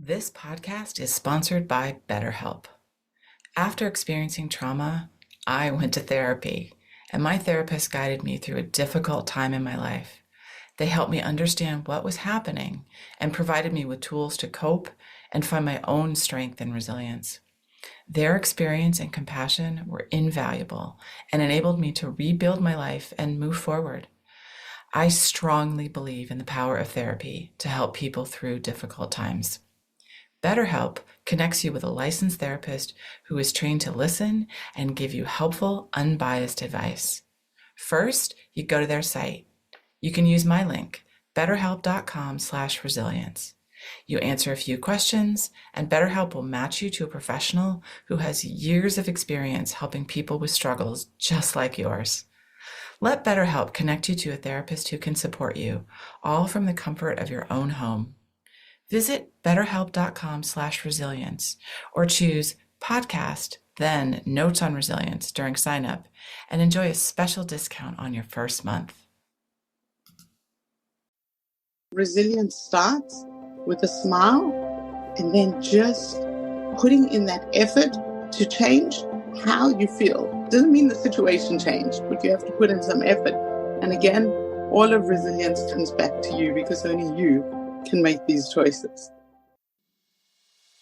This podcast is sponsored by BetterHelp. After experiencing trauma, I went to therapy, and my therapist guided me through a difficult time in my life. They helped me understand what was happening and provided me with tools to cope and find my own strength and resilience. Their experience and compassion were invaluable and enabled me to rebuild my life and move forward. I strongly believe in the power of therapy to help people through difficult times. BetterHelp connects you with a licensed therapist who is trained to listen and give you helpful, unbiased advice. First, you go to their site. You can use my link, betterhelp.com/resilience. You answer a few questions, and BetterHelp will match you to a professional who has years of experience helping people with struggles just like yours. Let BetterHelp connect you to a therapist who can support you, all from the comfort of your own home. Visit betterhelp.com/resilience or choose podcast, then notes on resilience during sign up and enjoy a special discount on your first month. Resilience starts with a smile and then just putting in that effort to change how you feel. Doesn't mean the situation changed, but you have to put in some effort. And again, all of resilience comes back to you because only you can make these choices.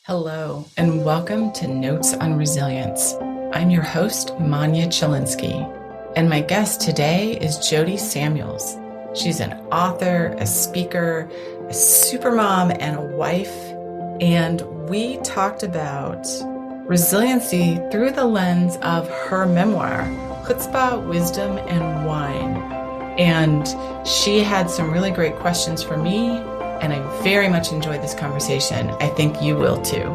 Hello, and welcome to Notes on Resilience. I'm your host, Manya Chilinsky, and my guest today is Jodi Samuels. She's an author, a speaker, a supermom, and a wife, and we talked about resiliency through the lens of her memoir, Chutzpah, Wisdom, and Wine. And she had some really great questions for me, and I very much enjoyed this conversation. I think you will too.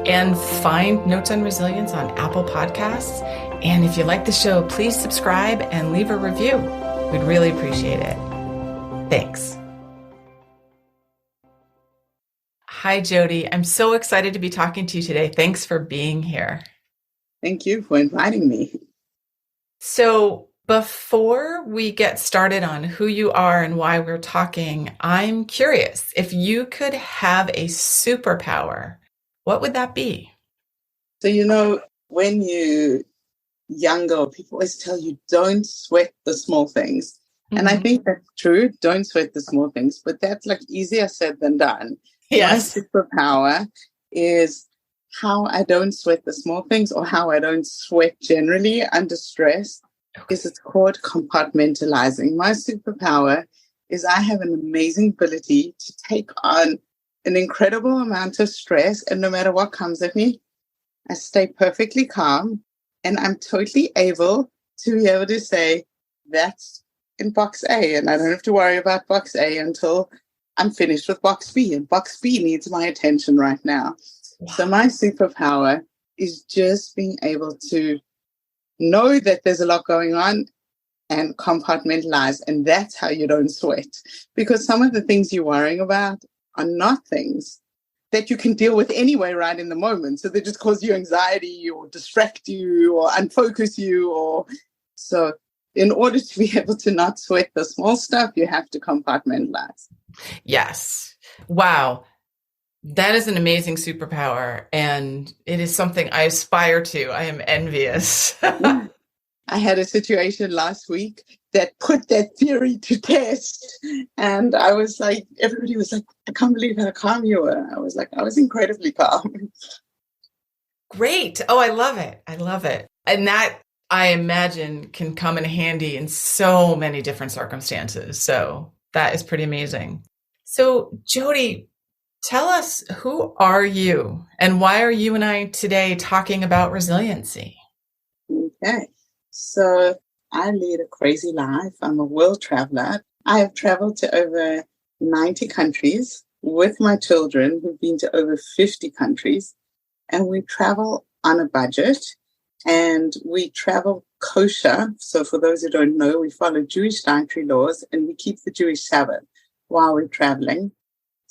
And find Notes on Resilience on Apple Podcasts. And if you like the show, please subscribe and leave a review. We'd really appreciate it. Thanks. Hi, Jodi. I'm so excited to be talking to you today. Thanks for being here. Thank you for inviting me. So before we get started on who you are and why we're talking, I'm curious, if you could have a superpower, what would that be? So, when you're younger, people always tell you, don't sweat the small things. Mm-hmm. And I think that's true. Don't sweat the small things, but that's like easier said than done. Yes. My superpower is how I don't sweat the small things, or how I don't sweat generally under stress. Is it's called compartmentalizing. My superpower is I have an amazing ability to take on an incredible amount of stress, and no matter what comes at me, I stay perfectly calm, and I'm totally able to be able to say, that's in box A, and I don't have to worry about box A until I'm finished with box B, and box B needs my attention right now. Wow. So my superpower is just being able to know that there's a lot going on and compartmentalize, and that's how you don't sweat. Because some of the things you're worrying about are not things that you can deal with anyway right in the moment. So they just cause you anxiety or distract you or unfocus you. So in order to be able to not sweat the small stuff, you have to compartmentalize. Yes. Wow. That is an amazing superpower, and it is something I aspire to. I am envious. I had a situation last week that put that theory to test, and I was like, everybody was like, I can't believe how calm you were. I was like, I was incredibly calm. Great. Oh, I love it. I love it. And that, I imagine, can come in handy in so many different circumstances. So that is pretty amazing. So, Jodi, tell us, who are you and why are you and I today talking about resiliency? Okay. So I lead a crazy life. I'm a world traveler. I have traveled to over 90 countries with my children, who've been to over 50 countries. And we travel on a budget, and we travel kosher. So for those who don't know, we follow Jewish dietary laws, and we keep the Jewish Sabbath while we're traveling.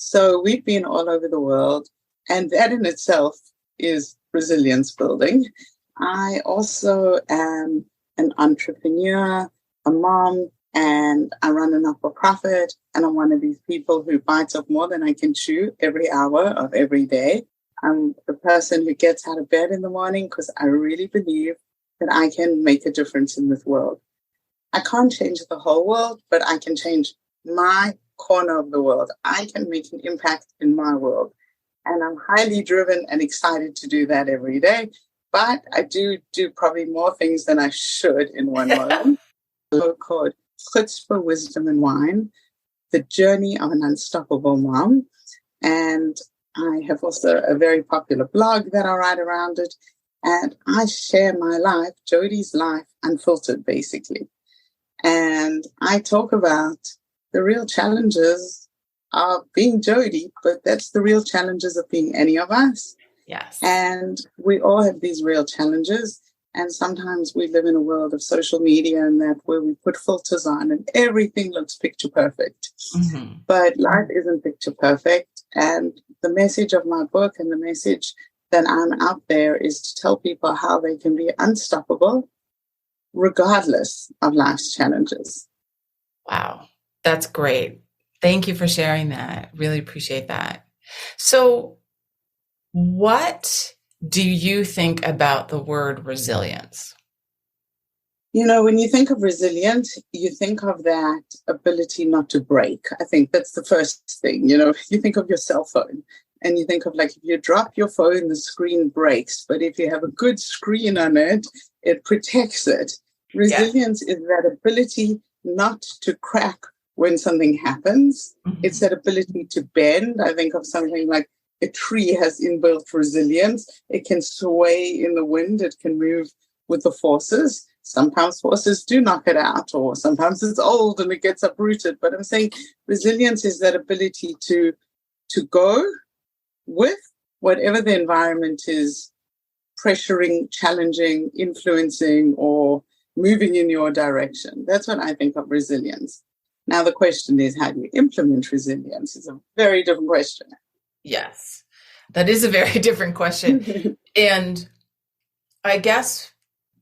So we've been all over the world, and that in itself is resilience building. I also am an entrepreneur, a mom, and I run a not-for-profit, and I'm one of these people who bites off more than I can chew every hour of every day. I'm the person who gets out of bed in the morning because I really believe that I can make a difference in this world. I can't change the whole world, but I can change my corner of the world. I can make an impact in my world. And I'm highly driven and excited to do that every day. But I do probably more things than I should in one moment. A book called Chutzpah, Wisdom and Wine, The Journey of an Unstoppable Mom. And I have also a very popular blog that I write around it. And I share my life, Jodi's life, unfiltered, basically. And I talk about the real challenges of being Jodi, but that's the real challenges of being any of us. Yes. And we all have these real challenges. And sometimes we live in a world of social media and that where we put filters on and everything looks picture perfect. Mm-hmm. But life isn't picture perfect. And the message of my book and the message that I'm out there is to tell people how they can be unstoppable regardless of life's challenges. Wow, that's great. Thank you for sharing that. Really appreciate that. So, what do you think about the word resilience? You know, when you think of resilience, you think of that ability not to break. I think that's the first thing. You know, you think of your cell phone and you think of like if you drop your phone, the screen breaks. But if you have a good screen on it, it protects it. Resilience is that ability not to crack when something happens. Mm-hmm. It's that ability to bend. I think of something like a tree has inbuilt resilience. It can sway in the wind. It can move with the forces. Sometimes forces do knock it out, or sometimes it's old and it gets uprooted. But I'm saying resilience is that ability to go with whatever the environment is pressuring, challenging, influencing, or moving in your direction. That's what I think of resilience. Now, the question is, how do you implement resilience? It's a very different question. Yes, that is a very different question. And I guess,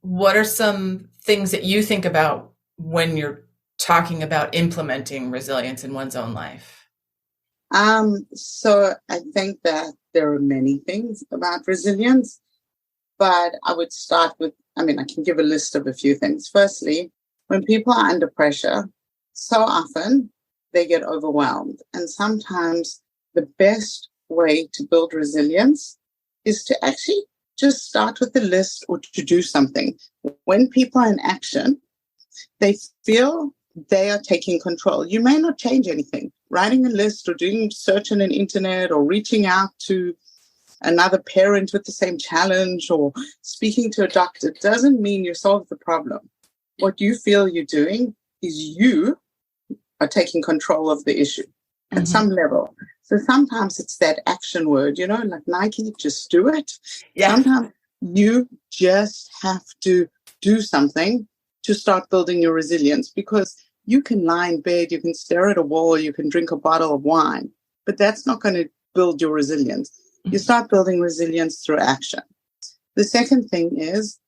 what are some things that you think about when you're talking about implementing resilience in one's own life? So I think that there are many things about resilience, but I would start with, I can give a list of a few things. Firstly, when people are under pressure, so often they get overwhelmed. And sometimes the best way to build resilience is to actually just start with a list or to do something. When people are in action, they feel they are taking control. You may not change anything. Writing a list or doing search on an internet or reaching out to another parent with the same challenge or speaking to a doctor doesn't mean you solve the problem. What you feel you're doing is you are taking control of the issue at some level. So sometimes it's that action word, like Nike, just do it. Yeah. Sometimes you just have to do something to start building your resilience, because you can lie in bed, you can stare at a wall, you can drink a bottle of wine, but that's not going to build your resilience. You start building resilience through action. The second thing is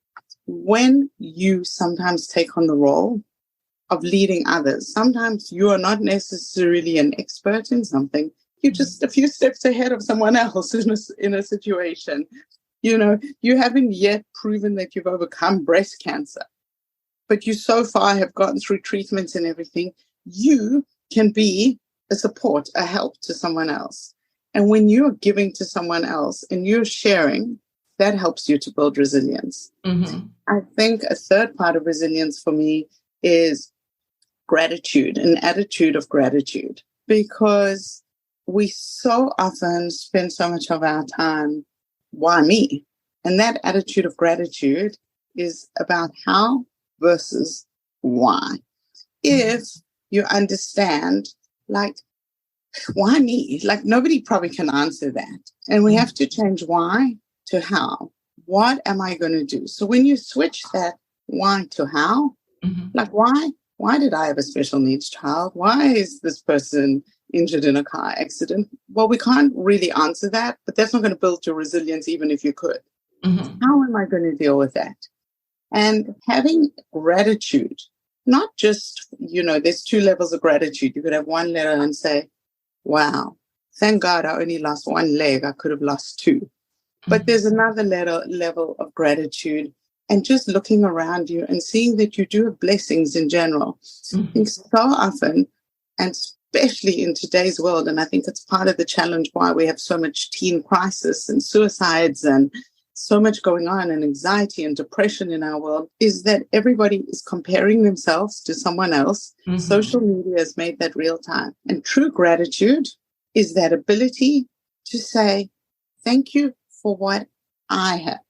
when you sometimes take on the role of leading others. Sometimes you are not necessarily an expert in something. You're just a few steps ahead of someone else in a situation. You haven't yet proven that you've overcome breast cancer, but you so far have gotten through treatments and everything. You can be a support, a help to someone else. And when you're giving to someone else and you're sharing, that helps you to build resilience. Mm-hmm. I think a third part of resilience for me is gratitude, an attitude of gratitude, because we so often spend so much of our time, why me? And that attitude of gratitude is about how versus why. If you understand, like, why me? Like, nobody probably can answer that. And we have to change why to how. What am I going to do? So when you switch that why to how, like, why did I have a special needs child? Why is this person injured in a car accident? Well, we can't really answer that, but that's not going to build your resilience even if you could. How am I going to deal with that? And having gratitude not just, there's two levels of gratitude. You could have one letter and say, wow, thank God I only lost one leg. I could have lost two. But there's another level of gratitude and just looking around you and seeing that you do have blessings in general. I think so often, and especially in today's world, and I think it's part of the challenge why we have so much teen crisis and suicides and so much going on and anxiety and depression in our world, is that everybody is comparing themselves to someone else. Social media has made that real time. And true gratitude is that ability to say, thank you for what I have,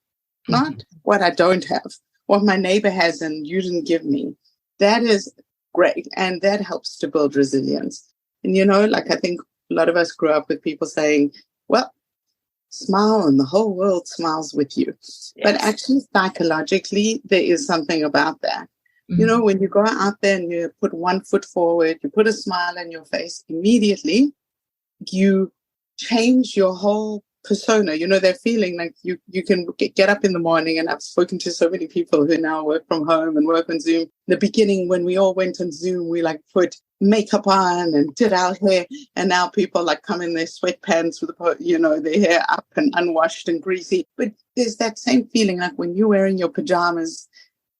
not what I don't have, what my neighbor has and you didn't give me. That is great. And that helps to build resilience. And, I think a lot of us grew up with people saying, well, smile and the whole world smiles with you. Yes. But actually, psychologically, there is something about that. When you go out there and you put one foot forward, you put a smile on your face, immediately you change your whole persona. That feeling like you can get up in the morning, and I've spoken to so many people who now work from home and work on Zoom. In the beginning, when we all went on Zoom, we put makeup on and did our hair, and now people come in their sweatpants with their hair up and unwashed and greasy. But there's that same feeling like when you're wearing your pajamas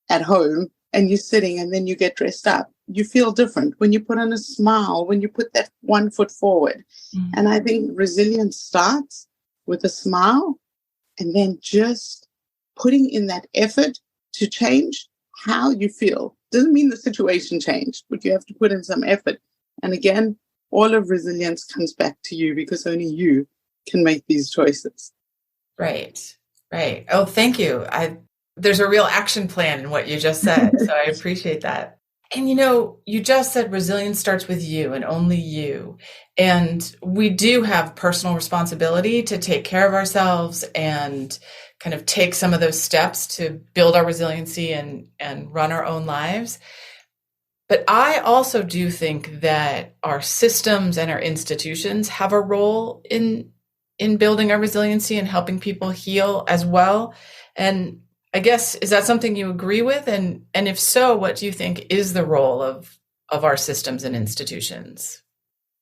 at home and you're sitting and then you get dressed up. You feel different when you put on a smile, when you put that one foot forward. And I think resilience starts with a smile and then just putting in that effort to change how you feel. Doesn't mean the situation changed, but you have to put in some effort. And again, all of resilience comes back to you because only you can make these choices. Right. Oh, thank you. There's a real action plan in what you just said. So I appreciate that. And you just said resilience starts with you and only you. And we do have personal responsibility to take care of ourselves and kind of take some of those steps to build our resiliency and run our own lives. But I also do think that our systems and our institutions have a role in building our resiliency and helping people heal as well. And I guess, is that something you agree with? And if so, what do you think is the role of our systems and institutions?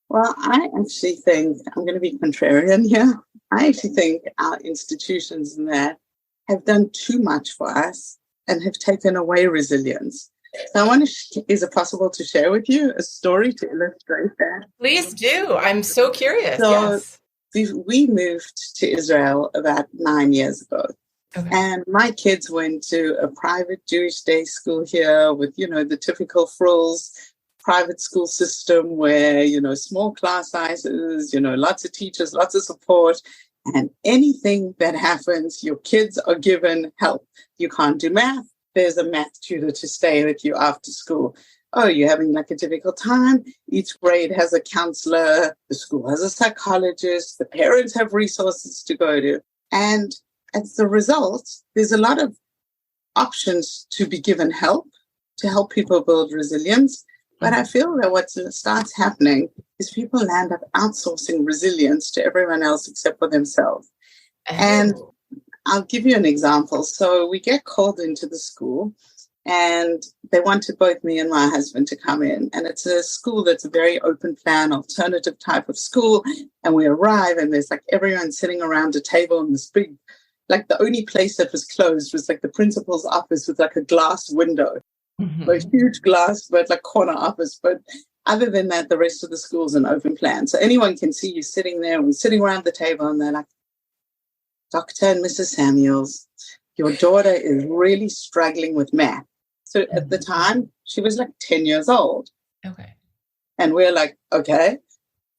Well, I actually think, I'm going to be contrarian here. I actually think our institutions and that have done too much for us and have taken away resilience. So I want to, is it possible to share with you a story to illustrate that? Please do. I'm so curious. So yes. we moved to Israel about 9 years ago. Okay. And my kids went to a private Jewish day school here with, the typical frills private school system where, small class sizes, lots of teachers, lots of support. And anything that happens, your kids are given help. You can't do math. There's a math tutor to stay with you after school. Oh, you're having a difficult time. Each grade has a counselor. The school has a psychologist. The parents have resources to go to. And as a result, there's a lot of options to be given help to help people build resilience. But I feel that what starts happening is people land up outsourcing resilience to everyone else except for themselves. And I'll give you an example. So we get called into the school and they wanted both me and my husband to come in. And it's a school that's a very open plan, alternative type of school. And we arrive and there's everyone sitting around a table in this big, the only place that was closed was the principal's office with a glass window. Huge glass, but corner office. But other than that, the rest of the school's an open plan. So anyone can see you sitting there and sitting around the table and they're like, Dr. and Mrs. Samuels, your daughter is really struggling with math. So at the time, she was 10 years old. Okay. And we're like, okay.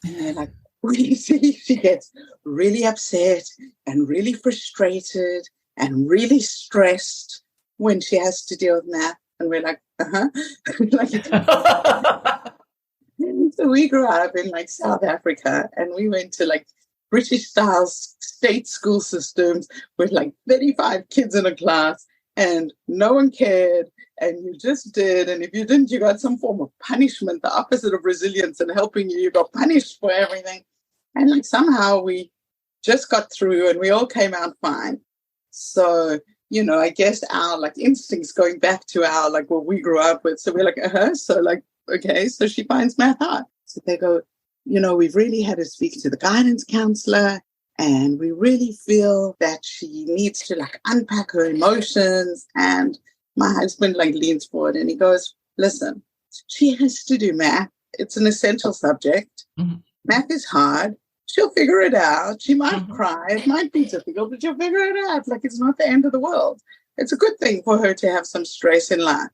And they're like, we see she gets really upset and really frustrated and really stressed when she has to deal with math. And we're like, So we grew up in South Africa and we went to British style state school systems with 35 kids in a class and no one cared and you just did. And if you didn't, you got some form of punishment, the opposite of resilience and helping you. You got punished for everything. And somehow we just got through and we all came out fine. So I guess our like instincts going back to our like what we grew up with. So we're like, so like, okay, so she finds math hard. So they go, we've really had to speak to the guidance counselor, and we really feel that she needs to like unpack her emotions. And my husband like leans forward and he goes, listen, she has to do math. It's an essential subject. Mm-hmm. Math is hard. She'll figure it out. She might cry. It might be difficult, but she'll figure it out. Like, it's not the end of the world. It's a good thing for her to have some stress in life.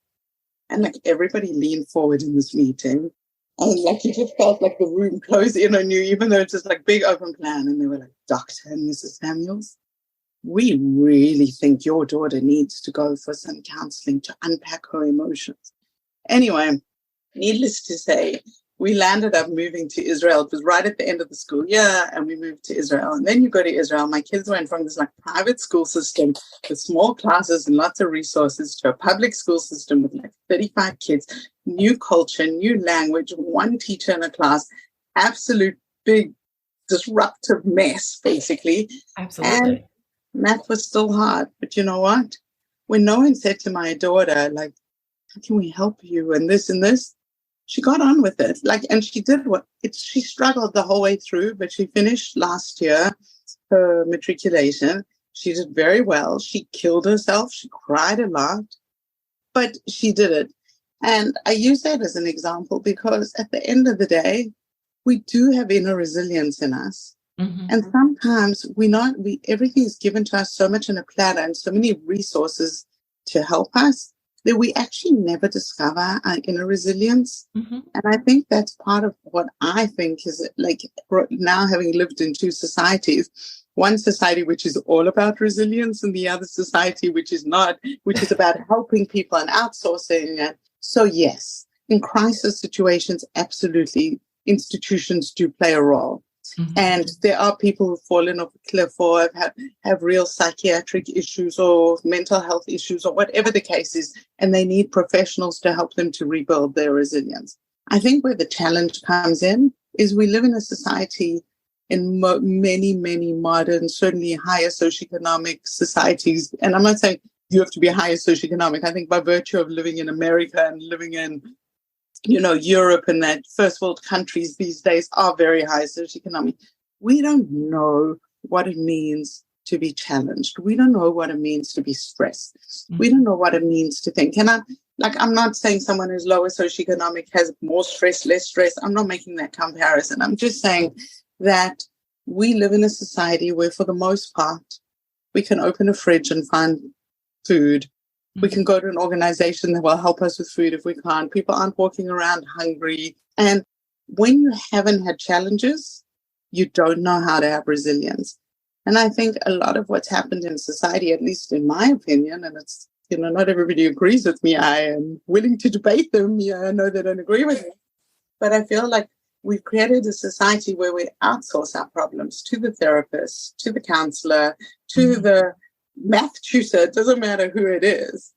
And like everybody leaned forward in this meeting. And like you just felt like the room closed in on you, even though it's just like big open plan. And they were like, Dr. and Mrs. Samuels, we really think your daughter needs to go for some counseling to unpack her emotions. Anyway, needless to say, we landed up moving to Israel. It was right at the end of the school year, and we moved to Israel. And then you go to Israel. My kids went from this like private school system with small classes and lots of resources to a public school system with like 35 kids, new culture, new language, one teacher in a class, absolute big disruptive mess, basically. Absolutely. And math was still hard. But you know what? When no one said to my daughter, like, how can we help you? And this, she got on with it. Like, and she did she struggled the whole way through, but she finished last year her matriculation. She did very well. She killed herself. She cried a lot, but she did it. And I use that as an example because at the end of the day, we do have inner resilience in us. Mm-hmm. And sometimes everything is given to us so much on a platter and so many resources to help us that we actually never discover our inner resilience. Mm-hmm. And I think that's part of what I think is like now having lived in two societies, one society which is all about resilience and the other society which is not, which is about helping people and outsourcing. And so yes, in crisis situations, absolutely, institutions do play a role. Mm-hmm. And there are people who've fallen off a cliff or have real psychiatric issues or mental health issues or whatever the case is, and they need professionals to help them to rebuild their resilience. I think where the challenge comes in is we live in a society in many, many modern, certainly higher socioeconomic societies. And I'm not saying you have to be higher socioeconomic. I think by virtue of living in America and living in Europe and that first world countries these days are very high socioeconomic. We don't know what it means to be challenged. We don't know what it means to be stressed. Mm-hmm. We don't know what it means to think. And I'm not saying someone who's lower socioeconomic has more stress, less stress. I'm not making that comparison. I'm just saying that we live in a society where for the most part, we can open a fridge and find food. We can go to an organization that will help us with food if we can't. People aren't walking around hungry. And when you haven't had challenges, you don't know how to have resilience. And I think a lot of what's happened in society, at least in my opinion, and it's, not everybody agrees with me. I am willing to debate them. I know they don't agree with me. But I feel like we've created a society where we outsource our problems to the therapist, to the counselor, to the math tutor, it doesn't matter who it is,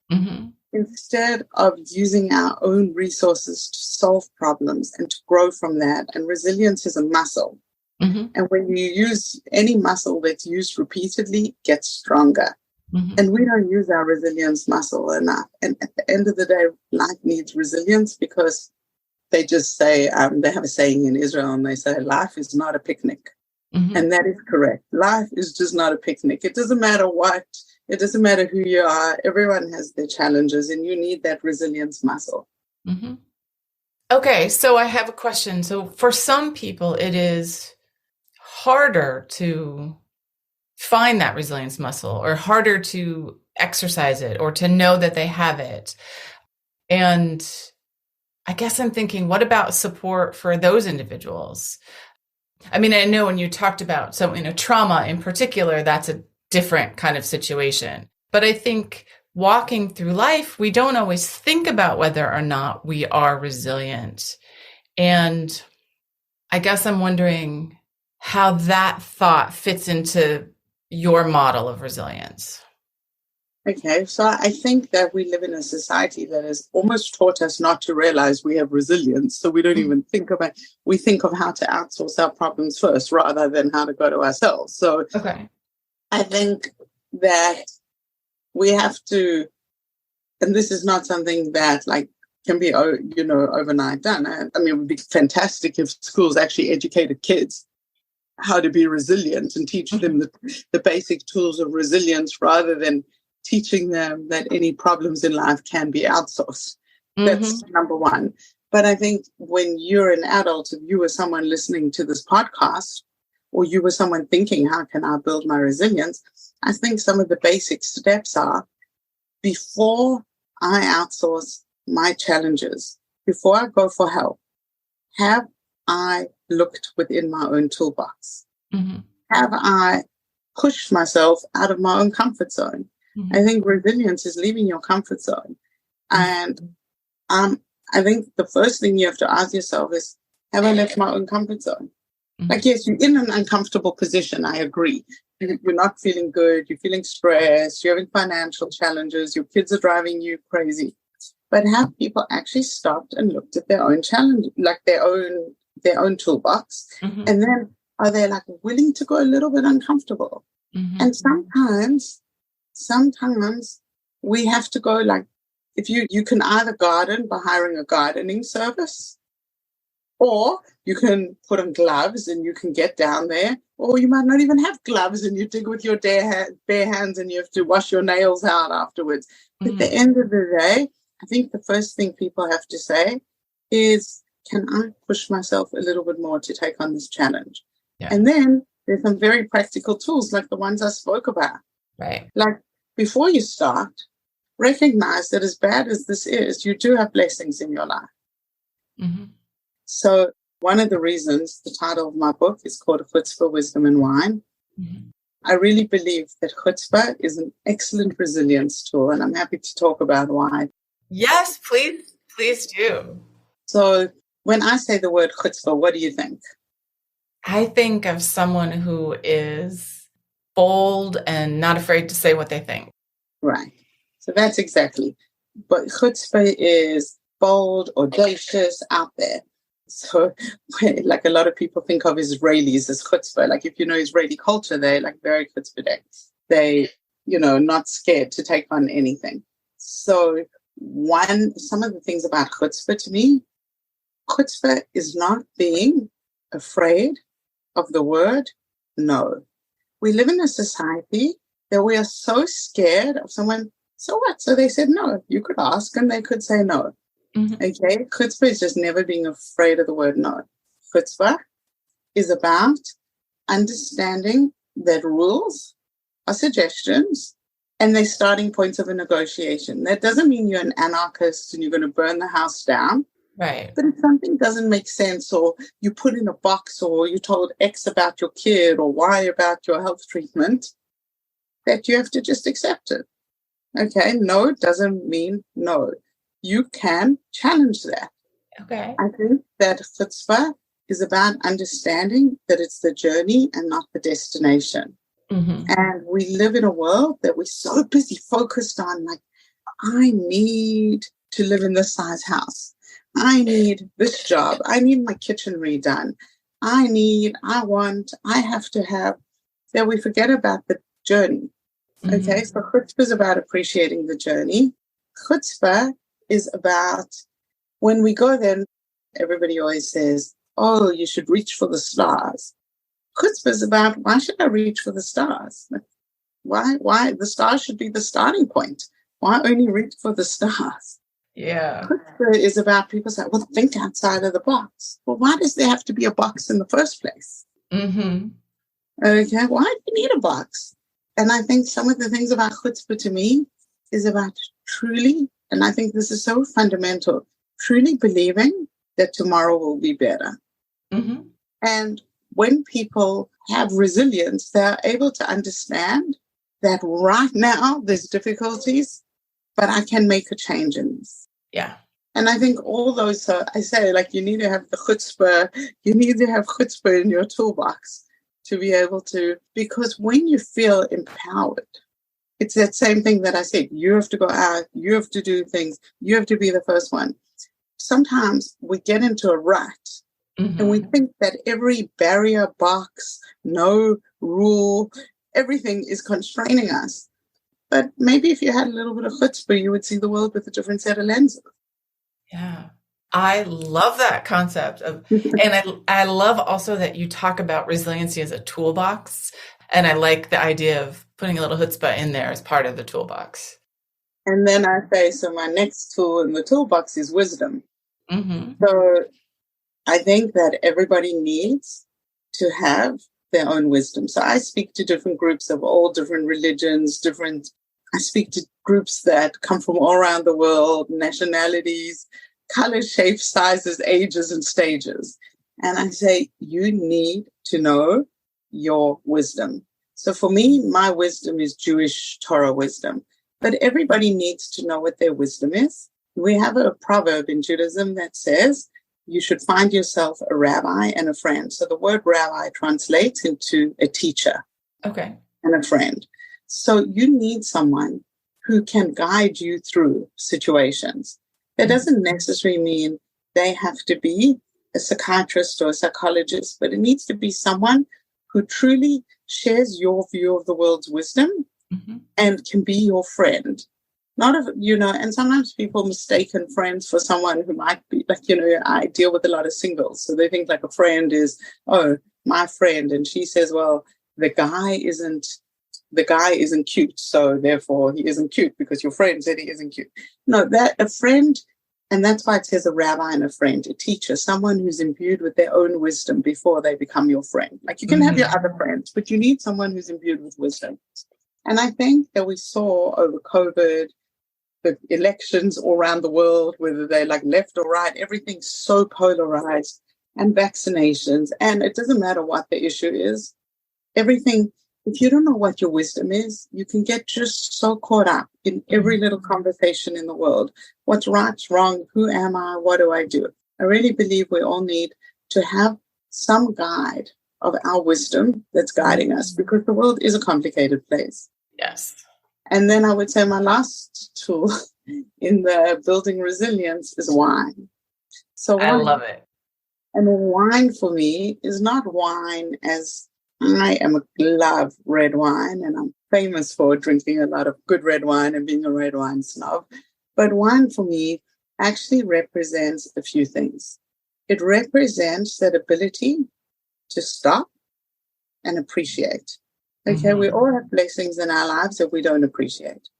instead of using our own resources to solve problems and to grow from that. And resilience is a muscle. And when you use any muscle that's used repeatedly, it gets stronger. And we don't use our resilience muscle enough. And at the end of the day, life needs resilience because they just say, they have a saying in Israel and they say, life is not a picnic. And that is correct. Life is just not a picnic. It doesn't matter what, it doesn't matter who you are. Everyone has their challenges and you need that resilience muscle. Okay, so I have a question. So for some people, it is harder to find that resilience muscle or harder to exercise it or to know that they have it. And I guess I'm thinking, what about support for those individuals? I mean, I know when you talked about trauma in particular, that's a different kind of situation. But I think walking through life, we don't always think about whether or not we are resilient. And I guess I'm wondering how that thought fits into your model of resilience. Okay, so I think that we live in a society that has almost taught us not to realize we have resilience. So we don't even think about it. We think of how to outsource our problems first rather than how to go to ourselves. So I think that we have to, and this is not something that like can be, overnight done. I mean, it would be fantastic if schools actually educated kids how to be resilient and teach them the basic tools of resilience rather than teaching them that any problems in life can be outsourced. That's number one. But I think when you're an adult, if you were someone listening to this podcast, or you were someone thinking, how can I build my resilience? I think some of the basic steps are, before I outsource my challenges, before I go for help, have I looked within my own toolbox? Have I pushed myself out of my own comfort zone? I think resilience is leaving your comfort zone. And I think the first thing you have to ask yourself is, have I left my own comfort zone? Like, yes, you're in an uncomfortable position. I agree. You're not feeling good. You're feeling stressed. You're having financial challenges. Your kids are driving you crazy. But have people actually stopped and looked at their own challenge, like their own toolbox? And then are they like willing to go a little bit uncomfortable? And sometimes we have to go like, if you can either garden by hiring a gardening service, or you can put on gloves and you can get down there, or you might not even have gloves and you dig with your bare hands and you have to wash your nails out afterwards. At the end of the day, I think the first thing people have to say is, can I push myself a little bit more to take on this challenge? Yeah. And then there's some very practical tools like the ones I spoke about. Right. Like, before you start, recognize that as bad as this is, you do have blessings in your life. So one of the reasons the title of my book is called Chutzpah, Wisdom and Wine. I really believe that chutzpah is an excellent resilience tool, and I'm happy to talk about why. Yes, please do. So when I say the word chutzpah, what do you think? I think of someone who is bold and not afraid to say what they think. Right. So that's exactly. But chutzpah is bold, audacious, out there. So like a lot of people think of Israelis as chutzpah. Like if you know Israeli culture, they're like very chutzpah. They, not scared to take on anything. So some of the things about chutzpah to me, chutzpah is not being afraid of the word no. We live in a society that we are so scared of someone. So what? So they said no. You could ask and they could say no. Okay? Chutzpah is just never being afraid of the word no. Chutzpah is about understanding that rules are suggestions and they're starting points of a negotiation. That doesn't mean you're an anarchist and you're going to burn the house down. Right. But if something doesn't make sense, or you put in a box, or you told X about your kid or Y about your health treatment, that you have to just accept it. Okay, no doesn't mean no. You can challenge that. Okay. I think that chutzpah is about understanding that it's the journey and not the destination. And we live in a world that we're so busy focused on, like, I need to live in this size house. I need this job. I need my kitchen redone. I have to have, that we forget about the journey. Okay, so chutzpah is about appreciating the journey. Chutzpah is about, when we go there, everybody always says, oh, you should reach for the stars. Chutzpah is about, why should I reach for the stars? Why? The stars should be the starting point. Why only reach for the stars? Yeah. Chutzpah is about people saying, well, think outside of the box. Well, why does there have to be a box in the first place? Okay, why do you need a box? And I think some of the things about chutzpah to me is about truly, and I think this is so fundamental, truly believing that tomorrow will be better. And when people have resilience, they're able to understand that right now there's difficulties, but I can make a change in this. Yeah. And I think all those, so I say, like, you need to have the chutzpah, you need to have chutzpah in your toolbox to be able to, because when you feel empowered, it's that same thing that I said, you have to go out, you have to do things, you have to be the first one. Sometimes we get into a rut and we think that every barrier, box, no rule, everything is constraining us. But maybe if you had a little bit of chutzpah, you would see the world with a different set of lenses. Yeah. I love that concept of, and I love also that you talk about resiliency as a toolbox. And I like the idea of putting a little chutzpah in there as part of the toolbox. And then I say, so my next tool in the toolbox is wisdom. Mm-hmm. So I think that everybody needs to have their own wisdom. So I speak to different groups of all different religions, I speak to groups that come from all around the world, nationalities, colors, shapes, sizes, ages, and stages. And I say, you need to know your wisdom. So for me, my wisdom is Jewish Torah wisdom, but everybody needs to know what their wisdom is. We have a proverb in Judaism that says, you should find yourself a rabbi and a friend. So the word rabbi translates into a teacher. Okay. And a friend. So you need someone who can guide you through situations. That doesn't necessarily mean they have to be a psychiatrist or a psychologist, but it needs to be someone who truly shares your view of the world's wisdom and can be your friend. Not of, and sometimes people mistaken friends for someone who might be like, I deal with a lot of singles. So they think like a friend is, oh, my friend. And she says, well, the guy isn't cute, so therefore he isn't cute because your friend said he isn't cute. No, that a friend, and that's why it says a rabbi and a friend, a teacher, someone who's imbued with their own wisdom before they become your friend. Like you can have your other friends, but you need someone who's imbued with wisdom. And I think that we saw over COVID, the elections all around the world, whether they're like left or right, everything's so polarized, and vaccinations, and it doesn't matter what the issue is. Everything, if you don't know what your wisdom is, you can get just so caught up in every little conversation in the world. What's right, wrong, who am I, what do I do? I really believe we all need to have some guide of our wisdom that's guiding us, because the world is a complicated place. Yes. And then I would say my last tool in the building resilience is wine. So I love it. And wine for me is not wine as I love red wine, and I'm famous for drinking a lot of good red wine and being a red wine snob. But wine for me actually represents a few things. It represents that ability to stop and appreciate. Okay, we all have blessings in our lives that we don't appreciate.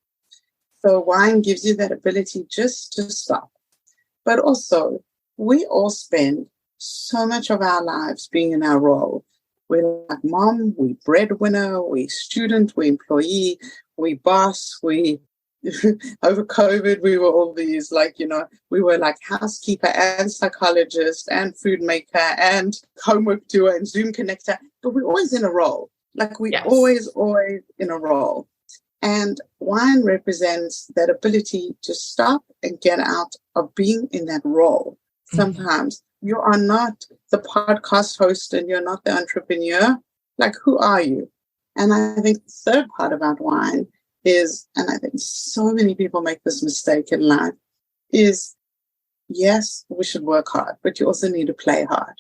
So wine gives you that ability just to stop. But also, we all spend so much of our lives being in our role. We're like mom, we breadwinner, we student, we employee, we boss, we over COVID, we were all these we were like housekeeper and psychologist and food maker and homework doer and Zoom connector, but we're always in a role. Like we always in a role. And wine represents that ability to stop and get out of being in that role. Sometimes you are not the podcast host and you're not the entrepreneur. Like, who are you? And I think the third part about wine is, and I think so many people make this mistake in life, is yes, we should work hard, but you also need to play hard.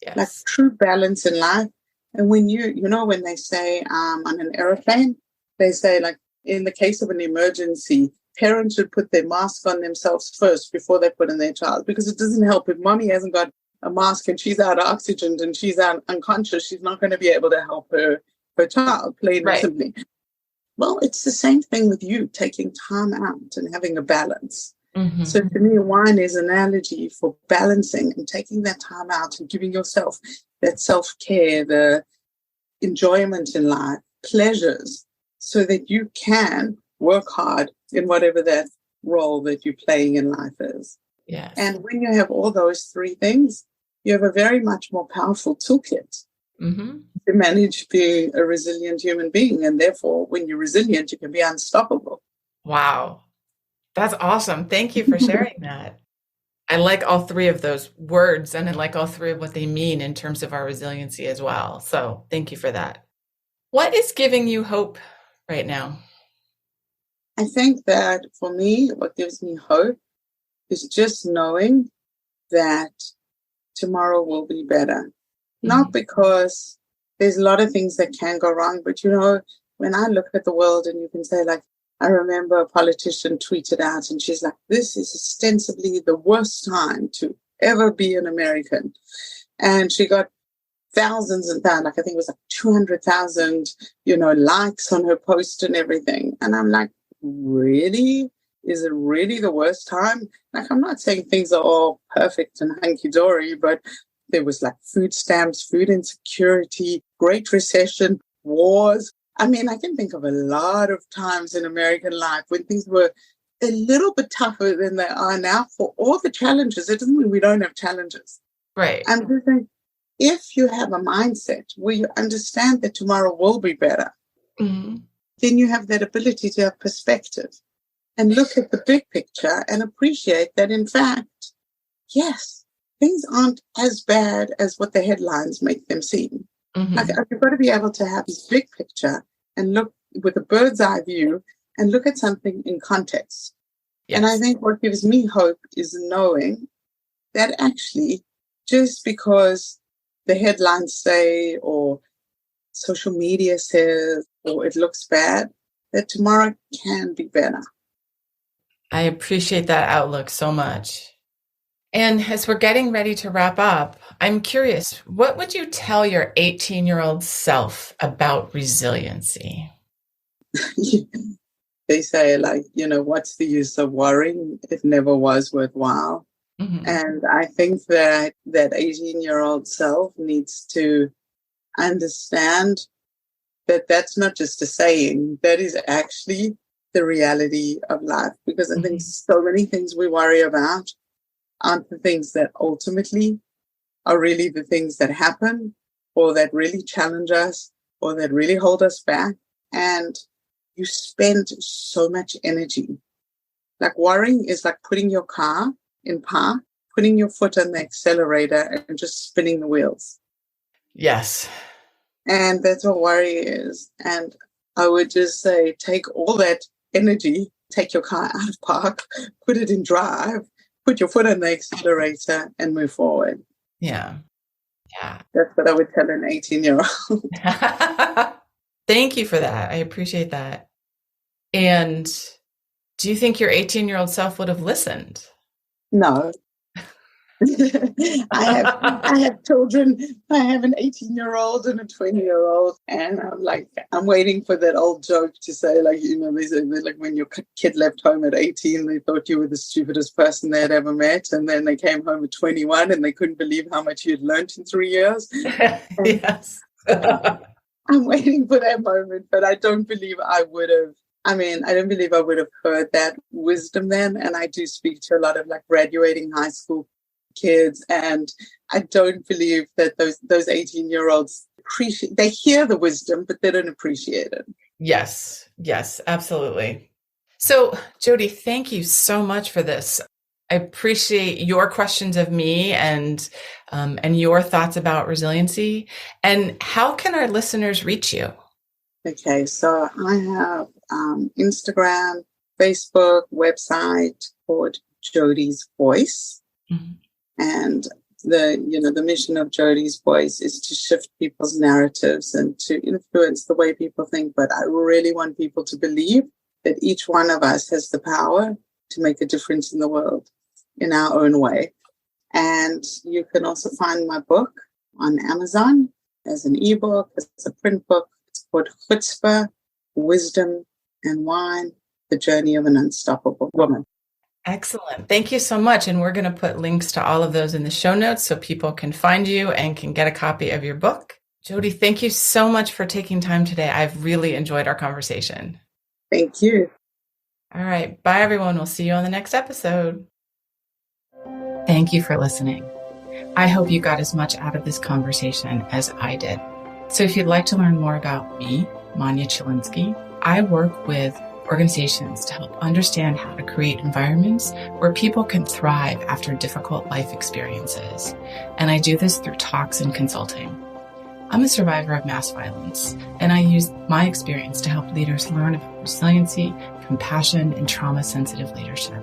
Yes. Like true balance in life. And when when they say on an airplane, they say, like, in the case of an emergency, parents should put their mask on themselves first before they put in their child, because it doesn't help if mommy hasn't got a mask and she's out of oxygen and she's out unconscious. She's not going to be able to help her child, plain and simply. Well, it's the same thing with you taking time out and having a balance. So to me, wine is an analogy for balancing and taking that time out and giving yourself that self-care, the enjoyment in life, pleasures, so that you can work hard in whatever that role that you're playing in life is. Yes. And when you have all those three things, you have a very much more powerful toolkit to manage being a resilient human being. And therefore, when you're resilient, you can be unstoppable. Wow. That's awesome. Thank you for sharing that. I like all three of those words, and I like all three of what they mean in terms of our resiliency as well. So thank you for that. What is giving you hope right now? I think that for me, what gives me hope is just knowing that tomorrow will be better. Not because there's a lot of things that can go wrong, but when I look at the world and you can say, like, I remember a politician tweeted out, and she's like, this is ostensibly the worst time to ever be an American. And she got thousands and thousands, like I think it was like 200,000, likes on her post and everything. And I'm like, really? Is it really the worst time? Like, I'm not saying things are all perfect and hunky-dory, but there was like food stamps, food insecurity, Great Recession, wars. I mean, I can think of a lot of times in American life when things were a little bit tougher than they are now for all the challenges. It doesn't mean we don't have challenges. Right. I'm just saying, if you have a mindset where you understand that tomorrow will be better, mm-hmm. then you have that ability to have perspective and look at the big picture and appreciate that, in fact, yes, things aren't as bad as what the headlines make them seem. Mm-hmm. Like, you've got to be able to have this big picture and look with a bird's eye view and look at something in context. Yes. And I think what gives me hope is knowing that actually, just because the headlines say or social media says or it looks bad, that tomorrow can be better. I appreciate that outlook so much. And as we're getting ready to wrap up, I'm curious, what would you tell your 18-year-old self about resiliency? They say, like, what's the use of worrying? It never was worthwhile. Mm-hmm. And I think that 18-year-old self needs to understand that that's not just a saying, that is actually the reality of life. Because I think so many things we worry about aren't the things that ultimately are really the things that happen or that really challenge us or that really hold us back. And you spend so much energy. Like, worrying is like putting your car in park, putting your foot on the accelerator and just spinning the wheels. Yes. And that's what worry is. And I would just say, take all that energy, take your car out of park, put it in drive, put your foot on the accelerator and move forward. Yeah. Yeah. That's what I would tell an 18-year-old. Thank you for that. I appreciate that. And do you think your 18-year-old self would have listened? No. I have children. I have an 18-year-old and a 20-year-old, and I'm waiting for that old joke to say, like, they say that, like, when your kid left home at 18, they thought you were the stupidest person they had ever met, and then they came home at 21 and they couldn't believe how much you had learned in 3 years. Yes. I'm waiting for that moment, but I don't believe I would have. I don't believe I would have heard that wisdom then. And I do speak to a lot of like graduating high school kids, and I don't believe that those 18-year-olds they hear the wisdom, but they don't appreciate it. Yes, absolutely. So, Jodi, thank you so much for this. I appreciate your questions of me and your thoughts about resiliency. And how can our listeners reach you? Okay, so I have Instagram, Facebook, website called Jodi's Voice. Mm-hmm. And the mission of Jodi's Voice is to shift people's narratives and to influence the way people think. But I really want people to believe that each one of us has the power to make a difference in the world in our own way. And you can also find my book on Amazon as an ebook, as a print book. It's called Chutzpah, Wisdom and Wine, The Journey of an Unstoppable Woman. Excellent. Thank you so much. And we're going to put links to all of those in the show notes so people can find you and can get a copy of your book. Jodi, thank you so much for taking time today. I've really enjoyed our conversation. Thank you. All right. Bye, everyone. We'll see you on the next episode. Thank you for listening. I hope you got as much out of this conversation as I did. So if you'd like to learn more about me, Manya Chilinsky, I work with organizations to help understand how to create environments where people can thrive after difficult life experiences. And I do this through talks and consulting. I'm a survivor of mass violence, and I use my experience to help leaders learn about resiliency, compassion, and trauma-sensitive leadership,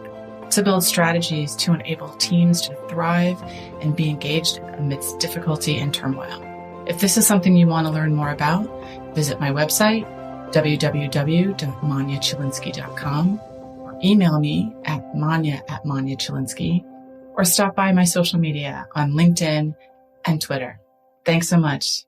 to build strategies to enable teams to thrive and be engaged amidst difficulty and turmoil. If this is something you want to learn more about, visit my website, www.manyachilinski.com, or email me at manya@manyachilinski, or stop by my social media on LinkedIn and Twitter. Thanks so much.